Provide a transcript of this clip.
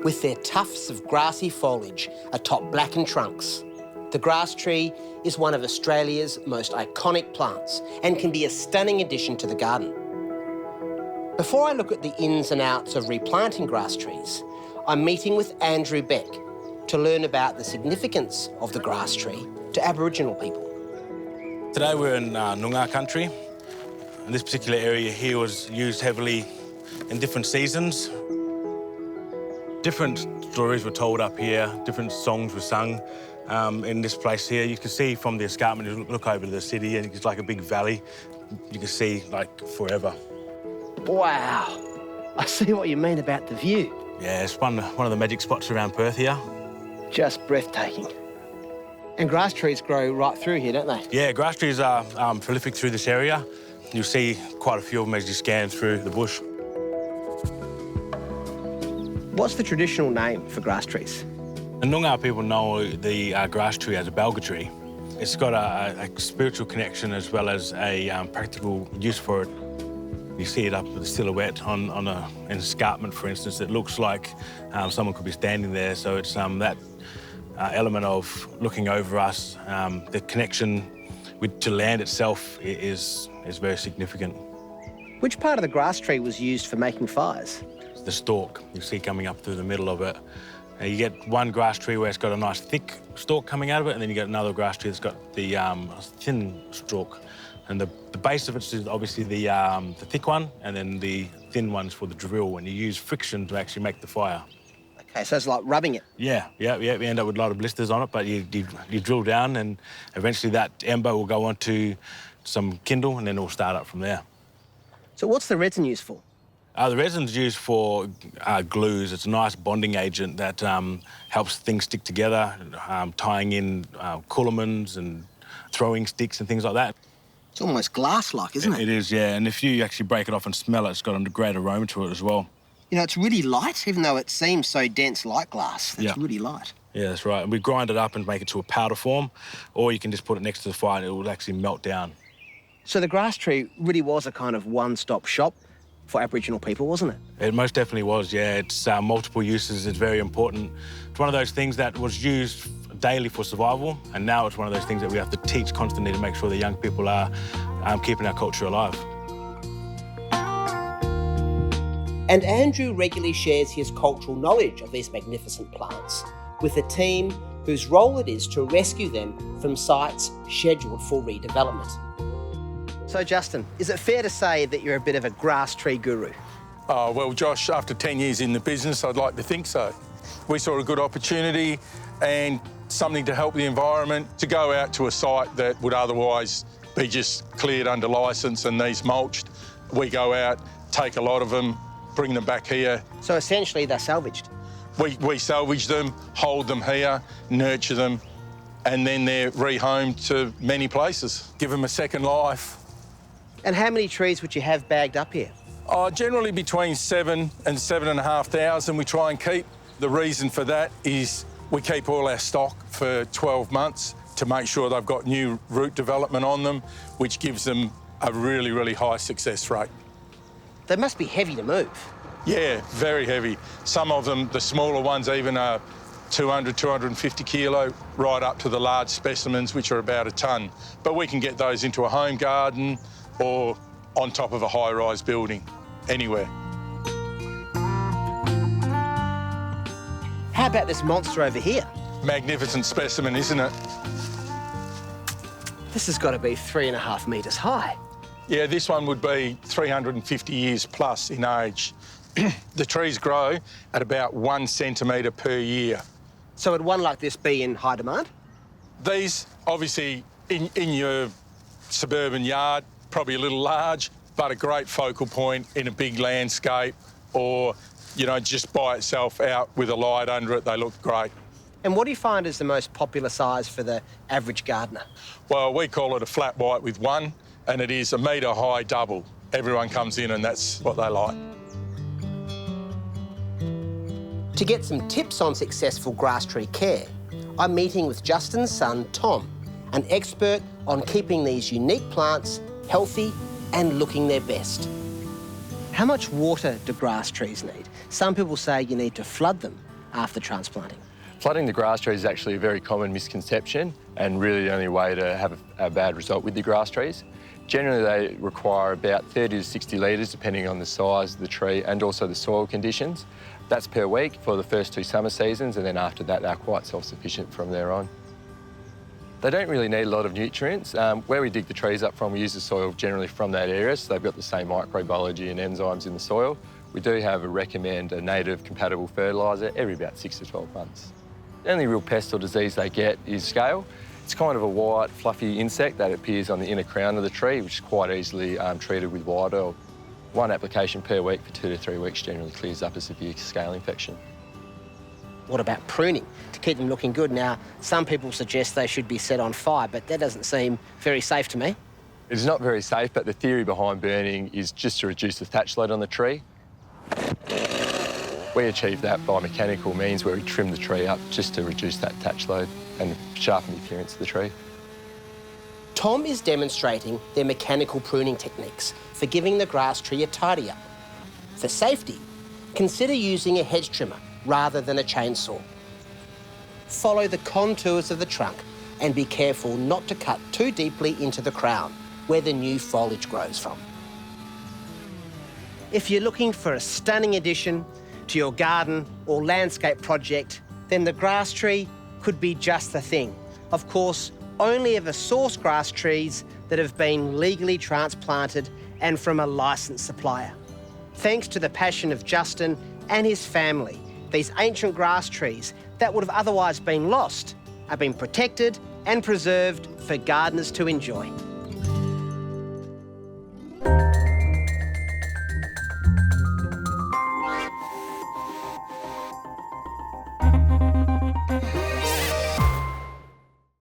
with their tufts of grassy foliage atop blackened trunks. The grass tree is one of Australia's most iconic plants and can be a stunning addition to the garden. Before I look at the ins and outs of replanting grass trees, I'm meeting with Andrew Beck to learn about the significance of the grass tree to Aboriginal people. Today we're in Noongar country, and this particular area here was used heavily in different seasons. Different stories were told up here, different songs were sung in this place here. You can see from the escarpment, you look over to the city and it's like a big valley. You can see like forever. Wow, I see what you mean about the view. Yeah, it's one of the magic spots around Perth here. Just breathtaking. And grass trees grow right through here, don't they? Yeah, grass trees are prolific through this area. You'll see quite a few of them as you scan through the bush. What's the traditional name for grass trees? The Noongar people know the grass tree as a Balga tree. It's got a spiritual connection as well as a practical use for it. You see it up with a silhouette on an escarpment, for instance. It looks like someone could be standing there, so it's that element of looking over us. The connection to land itself is very significant. Which part of the grass tree was used for making fires? The stalk you see coming up through the middle of it. You get one grass tree where it's got a nice thick stalk coming out of it, and then you get another grass tree that's got the thin stalk. And the base of it is obviously the thick one, and then the thin one's for the drill, and you use friction to actually make the fire. Okay, so it's like rubbing it? Yeah. You end up with a lot of blisters on it, but you drill down, and eventually that ember will go onto some kindle, and then it'll start up from there. So what's the resin used for? The resin's used for glues. It's a nice bonding agent that helps things stick together, tying in coolamans and throwing sticks and things like that. It's almost glass-like, isn't it? It is, yeah. And if you actually break it off and smell it, it's got a great aroma to it as well. You know, it's really light, even though it seems so dense like glass. It's really light. Yeah, that's right. And we grind it up and make it to a powder form, or you can just put it next to the fire and it will actually melt down. So the grass tree really was a kind of one-stop shop for Aboriginal people, wasn't it? It most definitely was, yeah. It's multiple uses. It's very important. It's one of those things that was used daily for survival, and now it's one of those things that we have to teach constantly to make sure the young people are keeping our culture alive. And Andrew regularly shares his cultural knowledge of these magnificent plants with a team whose role it is to rescue them from sites scheduled for redevelopment. So, Justin, is it fair to say that you're a bit of a grass tree guru? Oh, well, Josh, after 10 years in the business, I'd like to think so. We saw a good opportunity and something to help the environment, to go out to a site that would otherwise be just cleared under licence and these mulched. We go out, take a lot of them, bring them back here. So essentially they're salvaged? We salvage them, hold them here, nurture them, and then they're rehomed to many places. Give them a second life. And how many trees would you have bagged up here? Generally between 7,000 and 7,500 we try and keep. The reason for that is we keep all our stock for 12 months to make sure they've got new root development on them, which gives them a really, really high success rate. They must be heavy to move. Yeah, very heavy. Some of them, the smaller ones, even are 200, 250 kilo, right up to the large specimens, which are about a tonne. But we can get those into a home garden or on top of a high-rise building, anywhere. How about this monster over here? Magnificent specimen, isn't it? This has got to be 3.5 metres high. Yeah, this one would be 350 years plus in age. The trees grow at about 1 centimetre per year. So would one like this be in high demand? These, obviously, in your suburban yard, probably a little large, but a great focal point in a big landscape, or, you know, just by itself out with a light under it, they look great. And what do you find is the most popular size for the average gardener? Well, we call it a flat white with one, and it is a metre high double. Everyone comes in and that's what they like. To get some tips on successful grass tree care, I'm meeting with Justin's son, Tom, an expert on keeping these unique plants healthy and looking their best. How much water do grass trees need? Some people say you need to flood them, after transplanting? Flooding the grass trees is actually a very common misconception and really the only way to have a bad result with the grass trees. Generally, they require about 30 to 60 litres depending on the size of the tree and also the soil conditions. That's per week for the first 2 summer seasons, and then after that, they're quite self-sufficient from there on. They don't really need a lot of nutrients. Where we dig the trees up from, we use the soil generally from that area, so they've got the same microbiology and enzymes in the soil. We do recommend a native compatible fertiliser every about 6 to 12 months. The only real pest or disease they get is scale. It's kind of a white, fluffy insect that appears on the inner crown of the tree, which is quite easily treated with white oil. 1 application per week for 2 to 3 weeks generally clears up a severe scale infection. What about pruning to keep them looking good? Now, some people suggest they should be set on fire, but that doesn't seem very safe to me. It's not very safe, but the theory behind burning is just to reduce the thatch load on the tree. We achieve that by mechanical means where we trim the tree up just to reduce that thatch load and sharpen the appearance of the tree. Tom is demonstrating their mechanical pruning techniques for giving the grass tree a tidy up. For safety, consider using a hedge trimmer rather than a chainsaw. Follow the contours of the trunk and be careful not to cut too deeply into the crown where the new foliage grows from. If you're looking for a stunning addition to your garden or landscape project, then the grass tree could be just the thing. Of course, only ever source grass trees that have been legally transplanted and from a licensed supplier. Thanks to the passion of Justin and his family, these ancient grass trees that would have otherwise been lost are being protected and preserved for gardeners to enjoy.